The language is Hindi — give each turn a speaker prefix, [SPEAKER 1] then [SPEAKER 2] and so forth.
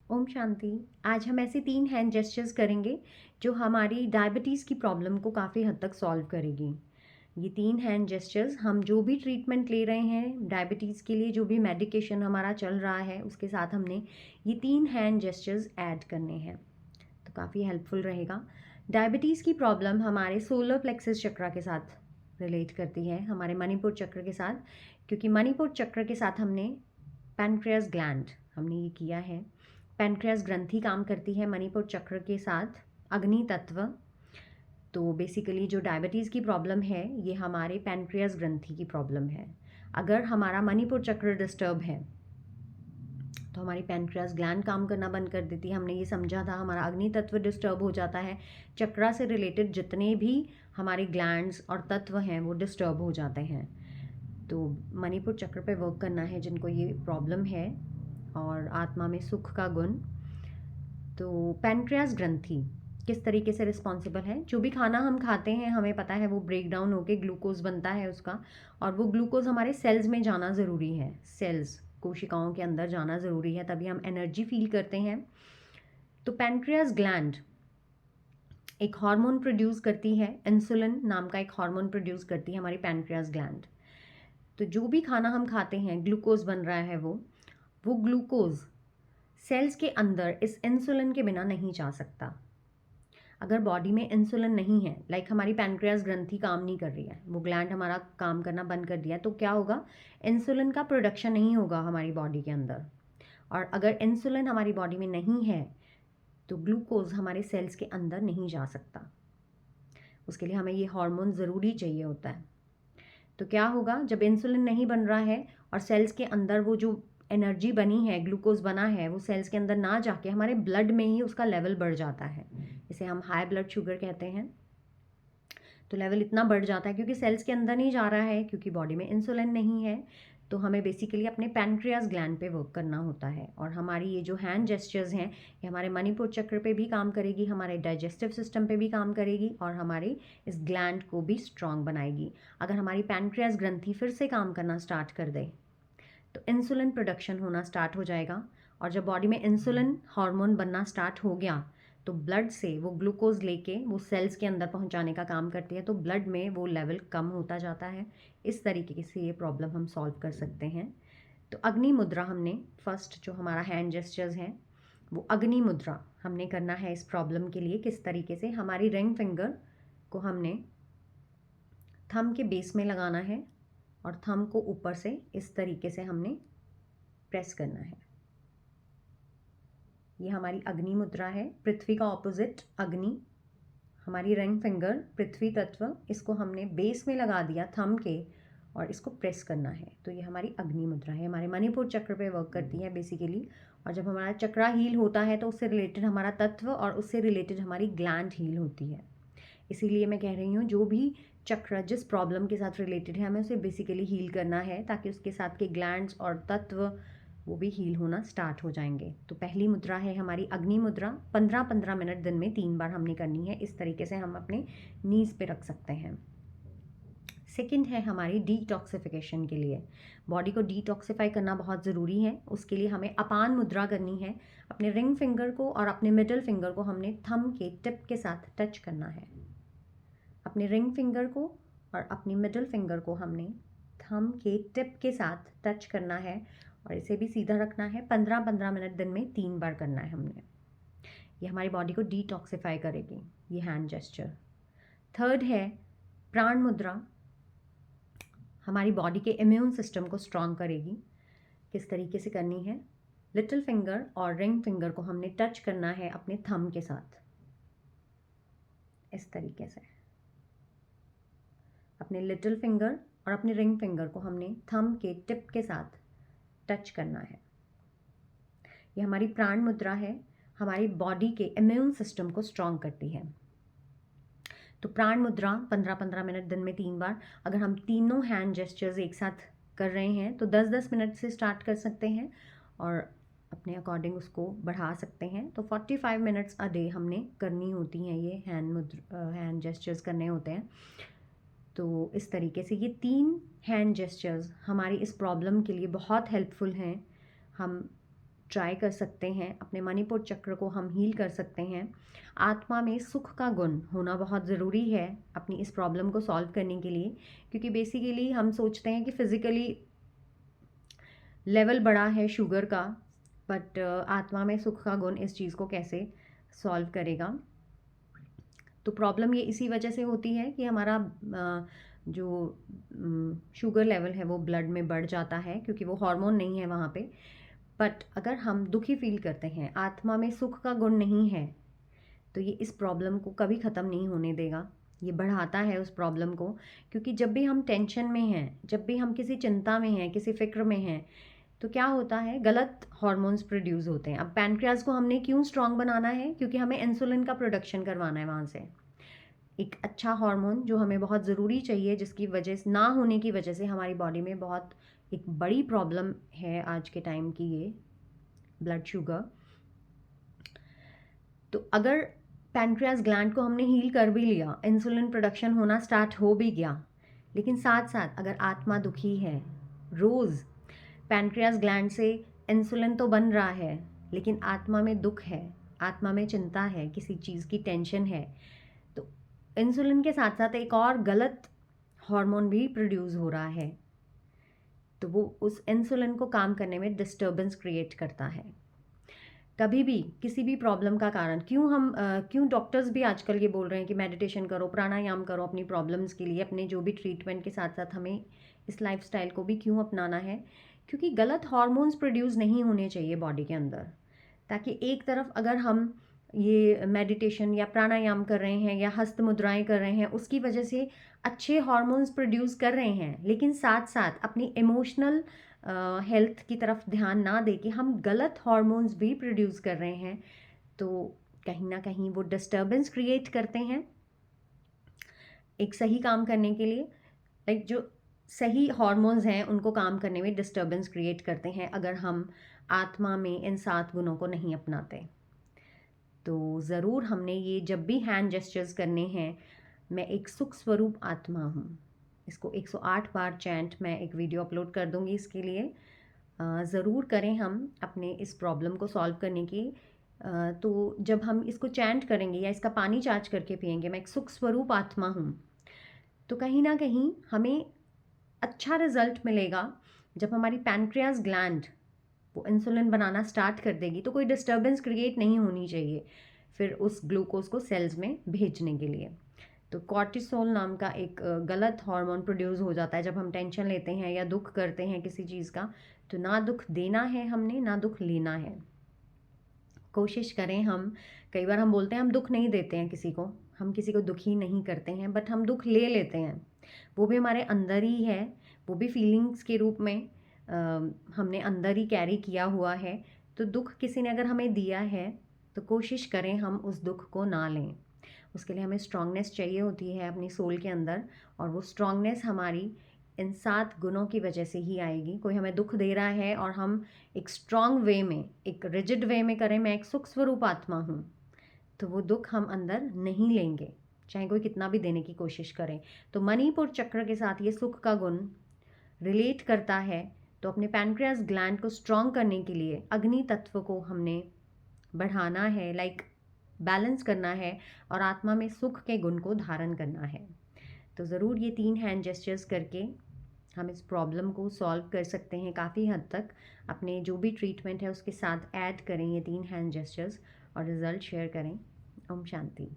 [SPEAKER 1] ओम शांति। आज हम ऐसे 3 हैंड जेस्चर्स करेंगे जो हमारी डायबिटीज़ की प्रॉब्लम को काफ़ी हद तक सॉल्व करेगी। ये 3 हैंड जेस्चर्स हम जो भी ट्रीटमेंट ले रहे हैं डायबिटीज़ के लिए, जो भी मेडिकेशन हमारा चल रहा है उसके साथ हमने ये 3 हैंड जेस्चर्स ऐड करने हैं, तो काफ़ी हेल्पफुल रहेगा। डायबिटीज़ की प्रॉब्लम हमारे सोलर प्लेक्सस चक्र के साथ रिलेट करती है, हमारे मणिपुर चक्र के साथ, क्योंकि मणिपुर चक्र के साथ हमने पैनक्रियास ग्लैंड हमने ये किया है। पैनक्रियास ग्रंथि काम करती है मणिपुर चक्र के साथ, अग्नि तत्व। तो बेसिकली जो डायबिटीज़ की प्रॉब्लम है ये हमारे पैनक्रियास ग्रंथि की प्रॉब्लम है। अगर हमारा मणिपुर चक्र डिस्टर्ब है तो हमारी पैनक्रियास ग्लैंड काम करना बंद कर देती है। हमने ये समझा था, हमारा अग्नि तत्व डिस्टर्ब हो जाता है, चक्रा से रिलेटेड जितने भी हमारे ग्लैंड्स और तत्व हैं वो डिस्टर्ब हो जाते हैं। तो मणिपुर चक्र पे वर्क करना है जिनको ये प्रॉब्लम है, और आत्मा में सुख का गुण। तो पैनक्रियास ग्रंथि किस तरीके से रिस्पॉन्सिबल है, जो भी खाना हम खाते हैं हमें पता है वो ब्रेक डाउन होकर ग्लूकोज बनता है उसका, और वो ग्लूकोज हमारे सेल्स में जाना ज़रूरी है, सेल्स कोशिकाओं के अंदर जाना ज़रूरी है, तभी हम एनर्जी फील करते हैं। तो पैनक्रियास ग्लैंड एक हार्मोन प्रोड्यूस करती है, इंसुलिन नाम का एक हार्मोन प्रोड्यूस करती है हमारी पैनक्रियास ग्लैंड। तो जो भी खाना हम खाते हैं ग्लूकोज बन रहा है, वो ग्लूकोज सेल्स के अंदर इस इंसुलिन के बिना नहीं जा सकता। अगर बॉडी में इंसुलिन नहीं है, लाइक हमारी पैनक्रियास ग्रंथि काम नहीं कर रही है, वो ग्लैंड हमारा काम करना बंद कर दिया, तो क्या होगा, इंसुलिन का प्रोडक्शन नहीं होगा हमारी बॉडी के अंदर। और अगर इंसुलिन हमारी बॉडी में नहीं है तो ग्लूकोज हमारे सेल्स के अंदर नहीं जा सकता। उसके लिए हमें ये हार्मोन ज़रूरी चाहिए होता है। तो क्या होगा, जब इंसुलिन नहीं बन रहा है और सेल्स के अंदर वो जो एनर्जी बनी है, ग्लूकोज बना है, वो सेल्स के अंदर ना जाके हमारे ब्लड में ही उसका लेवल बढ़ जाता है, इसे हम हाई ब्लड शुगर कहते हैं। तो लेवल इतना बढ़ जाता है क्योंकि सेल्स के अंदर नहीं जा रहा है, क्योंकि बॉडी में इंसुलिन नहीं है। तो हमें बेसिकली अपने पैनक्रियास ग्लैंड पे वर्क करना होता है, और हमारी ये जो हैंड जेस्चर्स हैं ये हमारे मणिपुर चक्र पे भी काम करेगी, हमारे डाइजेस्टिव सिस्टम पे भी काम करेगी, और हमारे इस ग्लैंड को भी स्ट्रांग बनाएगी। अगर हमारी पैनक्रियास ग्रंथि फिर से काम करना स्टार्ट कर दे तो इंसुलिन प्रोडक्शन होना स्टार्ट हो जाएगा, और जब बॉडी में इंसुलिन हार्मोन बनना स्टार्ट हो गया तो ब्लड से वो ग्लूकोज लेके वो सेल्स के अंदर पहुंचाने का काम करती है, तो ब्लड में वो लेवल कम होता जाता है। इस तरीके से ये प्रॉब्लम हम सॉल्व कर सकते हैं। तो अग्नि मुद्रा हमने फर्स्ट जो हमारा हैंड जेस्चर्स हैं वो अग्नि मुद्रा हमने करना है इस प्रॉब्लम के लिए। किस तरीके से, हमारी रिंग फिंगर को हमने थंब के बेस में लगाना है और थंब को ऊपर से इस तरीके से हमने प्रेस करना है। ये हमारी अग्नि मुद्रा है, पृथ्वी का ऑपोजिट अग्नि, हमारी रिंग फिंगर पृथ्वी तत्व, इसको हमने बेस में लगा दिया थंब के और इसको प्रेस करना है। तो ये हमारी अग्नि मुद्रा है, हमारे मणिपुर चक्र पे वर्क करती है बेसिकली। और जब हमारा चक्रा हील होता है तो उससे रिलेटेड हमारा तत्व और उससे रिलेटेड हमारी ग्लैंड हील होती है। इसीलिए मैं कह रही हूँ जो भी चक्र जिस प्रॉब्लम के साथ रिलेटेड है हमें उसे बेसिकली हील करना है, ताकि उसके साथ के ग्लैंड्स और तत्व वो भी हील होना स्टार्ट हो जाएंगे। तो पहली मुद्रा है हमारी अग्नि मुद्रा, 15-15 मिनट दिन में 3 बार हमने करनी है। इस तरीके से हम अपने नीज़ पे रख सकते हैं। सेकंड है हमारी डिटॉक्सिफिकेशन के लिए, बॉडी को डिटॉक्सिफाई करना बहुत ज़रूरी है। उसके लिए हमें अपान मुद्रा करनी है। अपने रिंग फिंगर को और अपने मिडल फिंगर को हमने थंब के टिप के साथ टच करना है। अपने रिंग फिंगर को और अपनी मिडल फिंगर को हमने थंब के टिप के साथ टच करना है, और इसे भी सीधा रखना है। 15-15 मिनट दिन में 3 बार करना है हमने। ये हमारी बॉडी को डिटॉक्सिफाई करेगी, ये हैंड जेस्चर। थर्ड है प्राण मुद्रा, हमारी बॉडी के इम्यून सिस्टम को स्ट्रॉन्ग करेगी। किस तरीके से करनी है, लिटिल फिंगर और रिंग फिंगर को हमने टच करना है अपने थंब के साथ, इस तरीके से। अपने लिटिल फिंगर और अपने रिंग फिंगर को हमने थंब के टिप के साथ टच करना है। ये हमारी प्राण मुद्रा है, हमारी बॉडी के इम्यून सिस्टम को स्ट्रॉन्ग करती है। तो प्राण मुद्रा 15-15 मिनट दिन में 3 बार। अगर हम तीनों हैंड जेस्चर्स एक साथ कर रहे हैं तो 10-10 मिनट से स्टार्ट कर सकते हैं और अपने अकॉर्डिंग उसको बढ़ा सकते हैं। तो 45 मिनट्स अ डे हमने करनी होती हैं, ये हैंड जेस्चर्स करने होते हैं। तो इस तरीके से ये 3 हैंड जेस्चर्स हमारी इस प्रॉब्लम के लिए बहुत हेल्पफुल हैं। हम ट्राई कर सकते हैं, अपने मणिपुर चक्र को हम हील कर सकते हैं। आत्मा में सुख का गुण होना बहुत ज़रूरी है अपनी इस प्रॉब्लम को सॉल्व करने के लिए, क्योंकि बेसिकली हम सोचते हैं कि फ़िज़िकली लेवल बड़ा है शुगर का, बट आत्मा में सुख का गुण इस चीज़ को कैसे सॉल्व करेगा। तो प्रॉब्लम ये इसी वजह से होती है कि हमारा जो शुगर लेवल है वो ब्लड में बढ़ जाता है, क्योंकि वो हार्मोन नहीं है वहाँ पे। बट अगर हम दुखी फील करते हैं, आत्मा में सुख का गुण नहीं है, तो ये इस प्रॉब्लम को कभी ख़त्म नहीं होने देगा, ये बढ़ाता है उस प्रॉब्लम को। क्योंकि जब भी हम टेंशन में हैं, जब भी हम किसी चिंता में हैं, किसी फ़िक्र में हैं, तो क्या होता है, गलत हार्मोन्स प्रोड्यूस होते हैं। अब पैनक्रियाज को हमने क्यों स्ट्रॉन्ग बनाना है, क्योंकि हमें इंसुलिन का प्रोडक्शन करवाना है वहाँ से, एक अच्छा हार्मोन जो हमें बहुत ज़रूरी चाहिए, जिसकी वजह से ना होने की वजह से हमारी बॉडी में बहुत एक बड़ी प्रॉब्लम है आज के टाइम की, ये ब्लड शुगर। तो अगर पैनक्रियाज ग्लैंड को हमने हील कर भी लिया, इंसुलिन प्रोडक्शन होना स्टार्ट हो भी गया, लेकिन साथ साथ अगर आत्मा दुखी है, रोज़ पैनक्रियाज ग्लैंड से इंसुलिन तो बन रहा है, लेकिन आत्मा में दुख है, आत्मा में चिंता है, किसी चीज़ की टेंशन है, तो इंसुलिन के साथ साथ एक और गलत हार्मोन भी प्रोड्यूस हो रहा है, तो वो उस इंसुलिन को काम करने में डिस्टर्बेंस क्रिएट करता है। कभी भी किसी भी प्रॉब्लम का कारण क्यों डॉक्टर्स भी आजकल ये बोल रहे हैं कि मेडिटेशन करो, प्राणायाम करो अपनी प्रॉब्लम्स के लिए, अपने जो भी ट्रीटमेंट के साथ साथ हमें इस लाइफस्टाइल को भी क्यों अपनाना है, क्योंकि गलत हार्मोन्स प्रोड्यूस नहीं होने चाहिए बॉडी के अंदर, ताकि एक तरफ अगर हम ये मेडिटेशन या प्राणायाम कर रहे हैं या हस्त मुद्राएं कर रहे हैं, उसकी वजह से अच्छे हार्मोन्स प्रोड्यूस कर रहे हैं, लेकिन साथ साथ अपनी इमोशनल हेल्थ की तरफ ध्यान ना दे कि हम गलत हार्मोन्स भी प्रोड्यूस कर रहे हैं, तो कहीं ना कहीं वो डिस्टर्बेंस क्रिएट करते हैं एक सही काम करने के लिए। लाइक जो सही हार्मोन्स हैं उनको काम करने में डिस्टर्बेंस क्रिएट करते हैं अगर हम आत्मा में इन 7 गुणों को नहीं अपनाते। तो ज़रूर हमने ये जब भी हैंड जेस्चर्स करने हैं, मैं एक सुख स्वरूप आत्मा हूँ, इसको 108 बार चैंट, मैं एक वीडियो अपलोड कर दूँगी इसके लिए, ज़रूर करें हम अपने इस प्रॉब्लम को सॉल्व करने की। तो जब हम इसको चैंट करेंगे या इसका पानी चार्ज करके पिएंगे, मैं एक सुख स्वरूप आत्मा हूँ, तो कहीं ना कहीं हमें अच्छा रिजल्ट मिलेगा। जब हमारी पैनक्रियाज ग्लैंड वो इंसुलिन बनाना स्टार्ट कर देगी, तो कोई डिस्टर्बेंस क्रिएट नहीं होनी चाहिए फिर उस ग्लूकोज को सेल्स में भेजने के लिए। तो कॉर्टिसोल नाम का एक गलत हार्मोन प्रोड्यूस हो जाता है जब हम टेंशन लेते हैं या दुख करते हैं किसी चीज़ का। तो ना दुख देना है हमने, ना दुख लेना है। कोशिश करें हम, कई बार हम बोलते हैं हम दुख नहीं देते हैं किसी को, हम किसी को दुखी नहीं करते हैं, बट हम दुख ले लेते हैं, वो भी हमारे अंदर ही है, वो भी फीलिंग्स के रूप में हमने अंदर ही कैरी किया हुआ है। तो दुख किसी ने अगर हमें दिया है तो कोशिश करें हम उस दुख को ना लें। उसके लिए हमें स्ट्रांगनेस चाहिए होती है अपनी सोल के अंदर, और वो स्ट्रांगनेस हमारी इन 7 गुणों की वजह से ही आएगी। कोई हमें दुख दे रहा है और हम एक स्ट्रांग वे में, एक रिजिड वे में करें, मैं एक सुख स्वरूप आत्मा हूँ, तो वो दुख हम अंदर नहीं लेंगे, चाहे कोई कितना भी देने की कोशिश करें। तो मणिपुर चक्र के साथ ये सुख का गुण रिलेट करता है। तो अपने पैनक्रियाज ग्लैंड को स्ट्रॉन्ग करने के लिए अग्नि तत्व को हमने बढ़ाना है, लाइक बैलेंस करना है, और आत्मा में सुख के गुण को धारण करना है। तो ज़रूर ये 3 हैंड जेस्चर्स करके हम इस प्रॉब्लम को सॉल्व कर सकते हैं काफ़ी हद तक। अपने जो भी ट्रीटमेंट है उसके साथ ऐड करें ये 3 हैंड जेस्चर्स और रिज़ल्ट शेयर करें। ओम शांति।